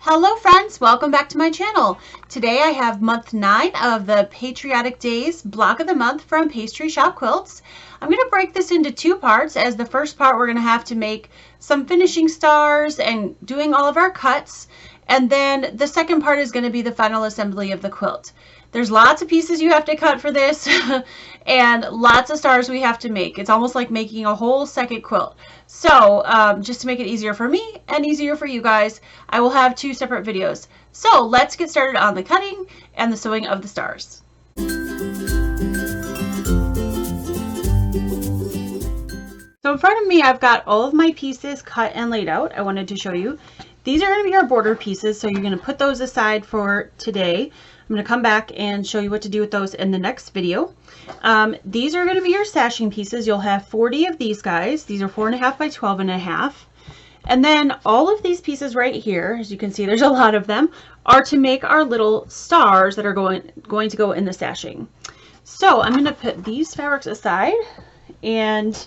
Hello friends, welcome back to my channel. Today I have month 9 of the Patriotic Days block of the month from Pastry Shop Quilts. I'm going to break this into two parts. As the first part we're going to have to make some finishing stars and doing all of our cuts, and then the second part is going to be the final assembly of the quilt. There's lots of pieces you have to cut for this and lots of stars we have to make. It's almost like making a whole second quilt. So just to make it easier for me and easier for you guys, I will have two separate videos. So let's get started on the cutting and the sewing of the stars. So in front of me, I've got all of my pieces cut and laid out. I wanted to show you. These are going to be our border pieces, so you're going to put those aside for today. I'm going to come back and show you what to do with those in the next video. These are going to be your sashing pieces. You'll have 40 of these guys. These are 4.5 by 12.5. And then all of these pieces right here, as you can see, there's a lot of them, are to make our little stars that are going to go in the sashing. So I'm going to put these fabrics aside and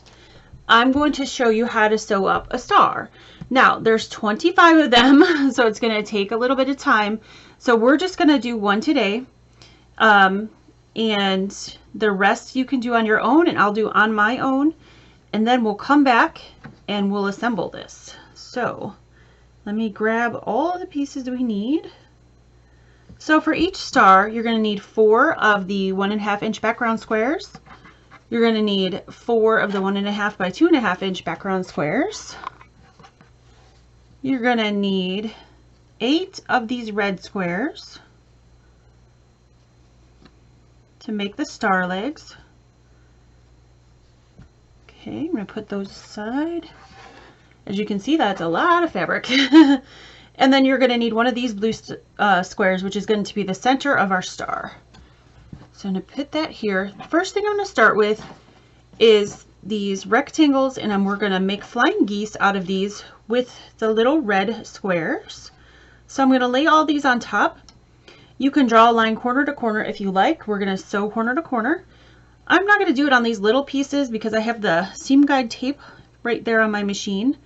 I'm going to show you how to sew up a star. Now there's 25 of them, so it's going to take a little bit of time. So we're just going to do one today, and the rest you can do on your own, and I'll do on my own, and then we'll come back and we'll assemble this. So let me grab all of the pieces we need. So for each star, you're going to need 4 of the 1.5 inch background squares. You're going to need 4 of the 1.5 by 2.5 inch background squares. You're going to need 8 of these red squares to make the star legs. Okay, I'm going to put those aside. As you can see, that's a lot of fabric. And then you're going to need one of these blue squares, which is going to be the center of our star. So I'm going to put that here. The first thing I'm going to start with is these rectangles, and we're going to make flying geese out of these with the little red squares. So I'm going to lay all these on top. You can draw a line corner to corner if you like. We're going to sew corner to corner. I'm not going to do it on these little pieces because I have the seam guide tape right there on my machine.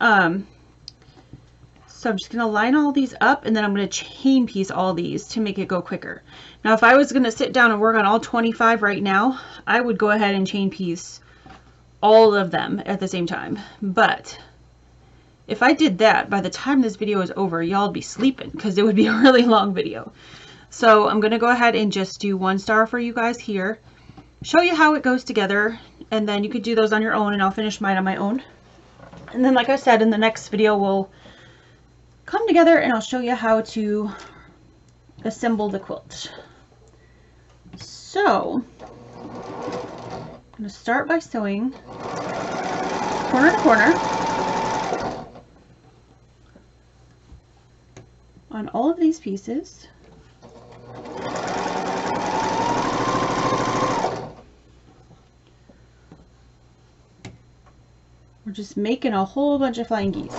So I'm just going to line all these up, and then I'm going to chain piece all these to make it go quicker. Now if I was going to sit down and work on all 25 right now, I would go ahead and chain piece all of them at the same time. But if I did that, by the time this video is over, y'all be sleeping because it would be a really long video. So I'm going to go ahead and just do one star for you guys here, show you how it goes together, and then you could do those on your own, and I'll finish mine on my own. And then, like I said, in the next video, we'll come together and I'll show you how to assemble the quilt. So I'm going to start by sewing corner to corner on all of these pieces. We're just making a whole bunch of flying geese.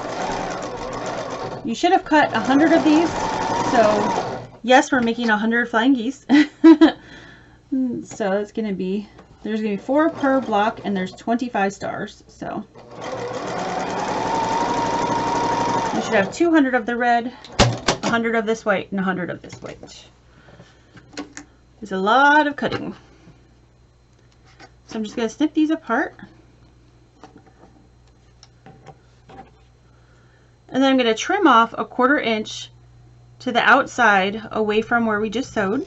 You should have cut 100 of these, so yes, we're making 100 flying geese. So it's going to be, there's going to be 4 per block, and there's 25 stars. So you should have 200 of the red, 100 of this white, and 100 of this white. There's a lot of cutting. So I'm just going to snip these apart. And then I'm going to trim off a 1/4 inch to the outside away from where we just sewed.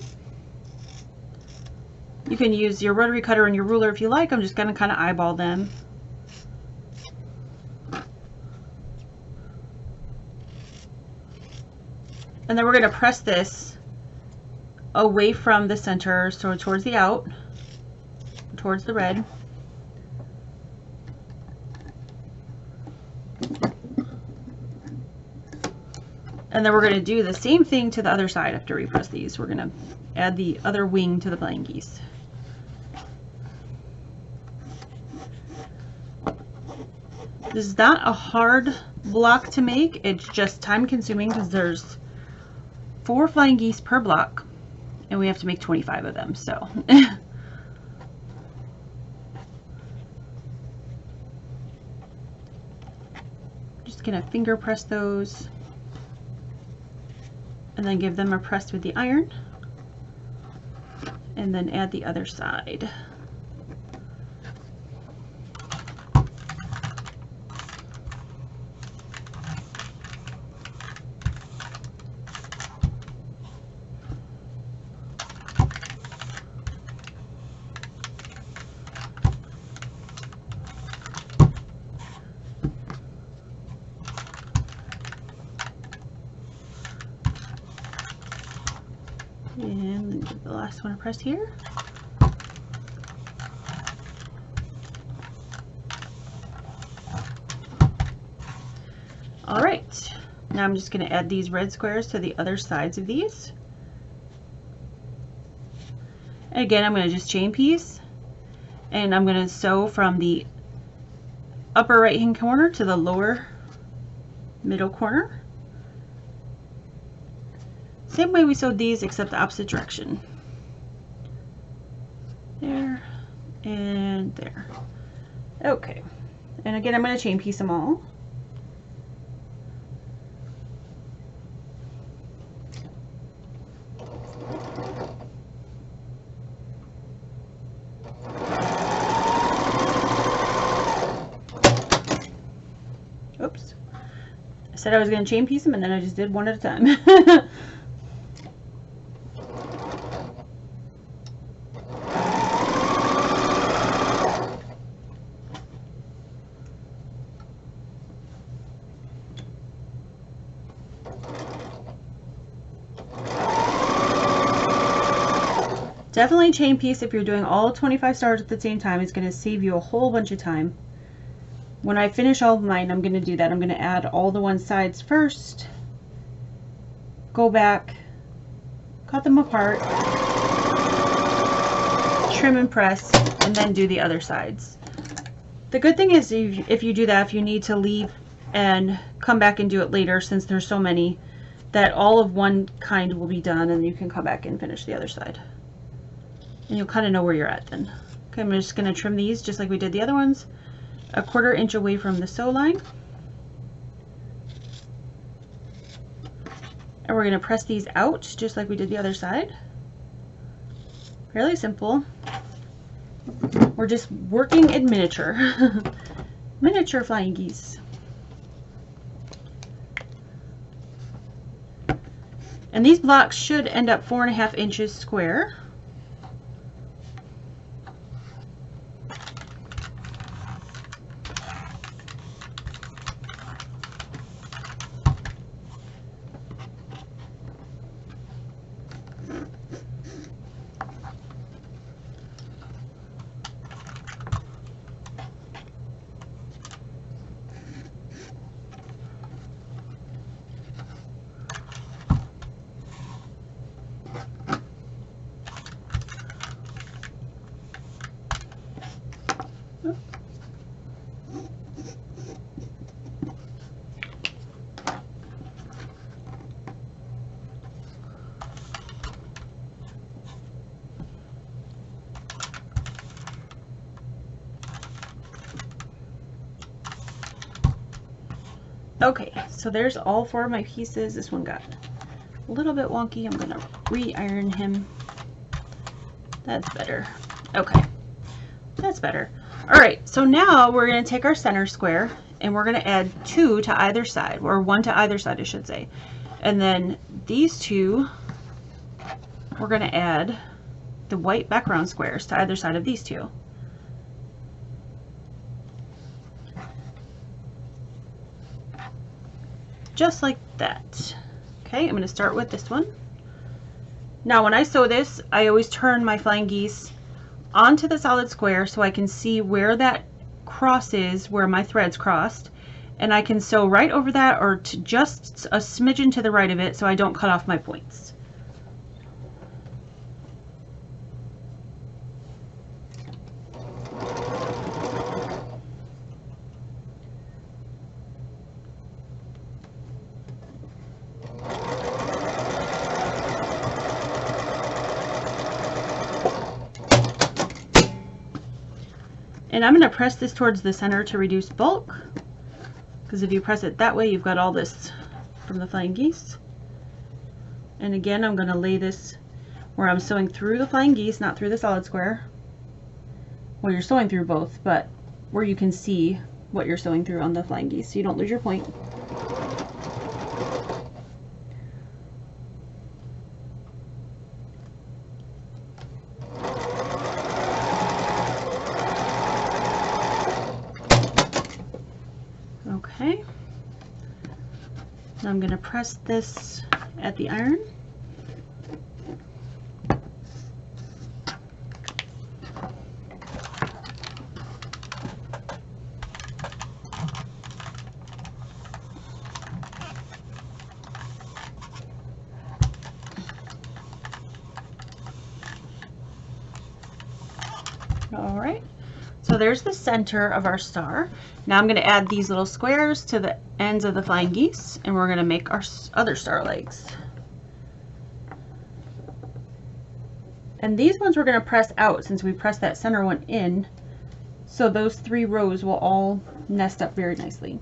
You can use your rotary cutter and your ruler if you like. I'm just going to kind of eyeball them. And then we're going to press this away from the center, so towards the out, towards the red. And then we're going to do the same thing to the other side after we press these. We're going to add the other wing to the flying geese. This is not a hard block to make. It's just time consuming because there's 4 flying geese per block and we have to make 25 of them. So just gonna finger press those. and then give them a press with the iron, and then add the other side. And then give the last one a press here. All right, now I'm just going to add these red squares to the other sides of these. And again, I'm going to just chain piece, and I'm going to sew from the upper right hand corner to the lower middle corner. Same way we sewed these, except the opposite direction. There and there. Okay, and again I'm going to chain piece them all. Oops. I said I was going to chain piece them, and then I just did one at a time. Definitely chain piece if you're doing all 25 stars at the same time. It's going to save you a whole bunch of time. When I finish all of mine, I'm going to do that. I'm going to add all the one sides first, go back, cut them apart, trim and press, and then do the other sides. The good thing is if you do that, if you need to leave and come back and do it later, since there's so many, that all of one kind will be done, and you can come back and finish the other side. And you'll kind of know where you're at then. Okay, I'm just going to trim these just like we did the other ones, 1/4 inch away from the sew line. And we're going to press these out just like we did the other side. Fairly simple. We're just working in miniature. Miniature flying geese. And these blocks should end up 4.5 inches square. Okay, so there's all 4 of my pieces. This one got a little bit wonky. I'm going to re-iron him. That's better. Okay, that's better. All right, so now we're going to take our center square and we're going to add 2 to either side, or 1 to either side, I should say. And then these 2, we're going to add the white background squares to either side of these 2. Just like that. Okay, I'm going to start with this one. Now when I sew this, I always turn my flying geese onto the solid square so I can see where that cross is, where my threads crossed, and I can sew right over that or to just a smidgen to the right of it so I don't cut off my points. And I'm going to press this towards the center to reduce bulk, because if you press it that way, you've got all this from the flying geese. And again, I'm going to lay this where I'm sewing through the flying geese, not through the solid square. Well, you're sewing through both, but where you can see what you're sewing through on the flying geese so you don't lose your point. Okay. Now I'm going to press this at the iron. All right, so there's the center of our star. Now I'm going to add these little squares to the ends of the flying geese, and we're going to make our other star legs. And these ones we're going to press out since we pressed that center one in, so those 3 rows will all nest up very nicely.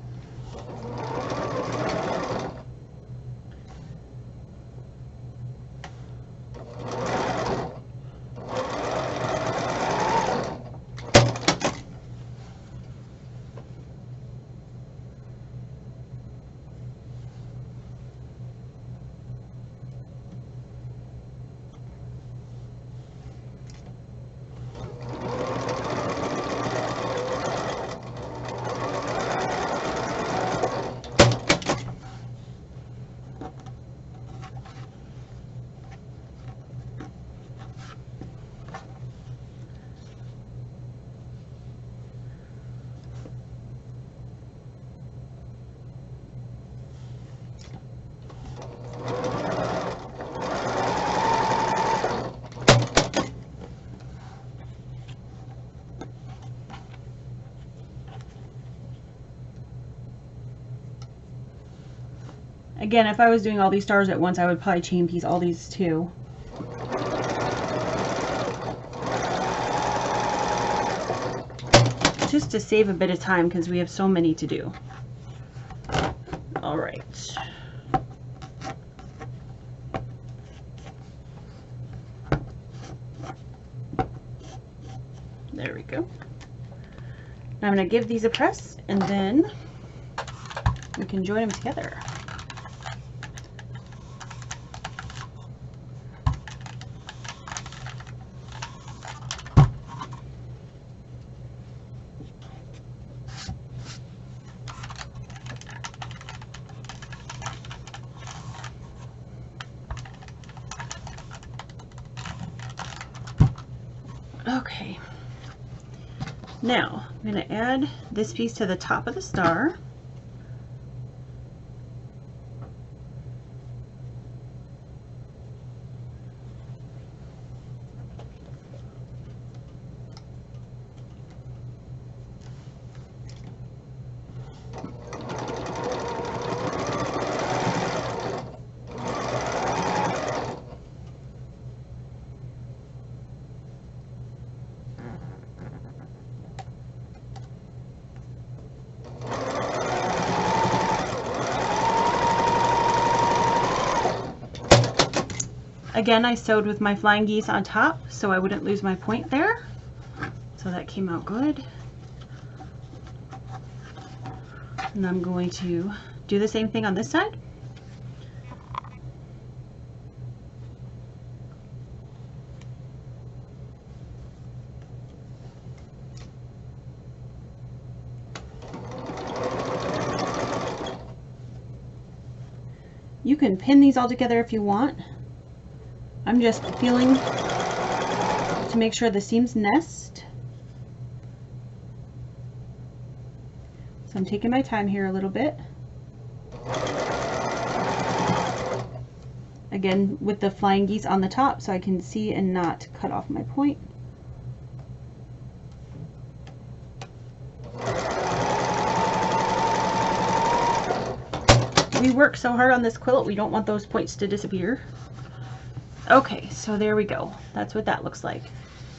Again, if I was doing all these stars at once, I would probably chain piece all these too. Just to save a bit of time because we have so many to do. All right. There we go. Now I'm going to give these a press and then we can join them together. Okay, now I'm going to add this piece to the top of the star. Again, I sewed with my flying geese on top so I wouldn't lose my point there. So that came out good. And I'm going to do the same thing on this side. You can pin these all together if you want. I'm just feeling to make sure the seams nest. So I'm taking my time here a little bit. Again, with the flying geese on the top so I can see and not cut off my point. We work so hard on this quilt, we don't want those points to disappear. Okay, so there we go. That's what that looks like.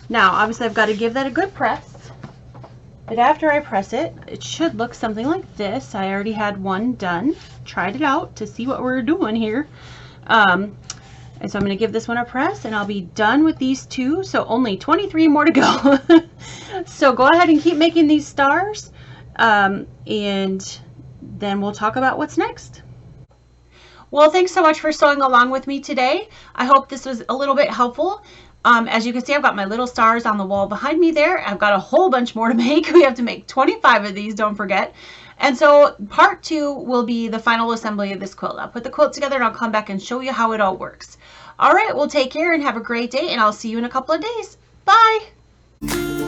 Now, obviously I've got to give that a good press. But after I press it, it should look something like this. I already had one done. Tried it out to see what we're doing here. And so I'm going to give this one a press and I'll be done with these two. So only 23 more to go. So go ahead and keep making these stars. And then we'll talk about what's next. Well, thanks so much for sewing along with me today. I hope this was a little bit helpful. As you can see, I've got my little stars on the wall behind me there. I've got a whole bunch more to make. We have to make 25 of these, don't forget. And so part 2 will be the final assembly of this quilt. I'll put the quilt together and I'll come back and show you how it all works. All right, well, take care and have a great day, and I'll see you in a couple of days. Bye.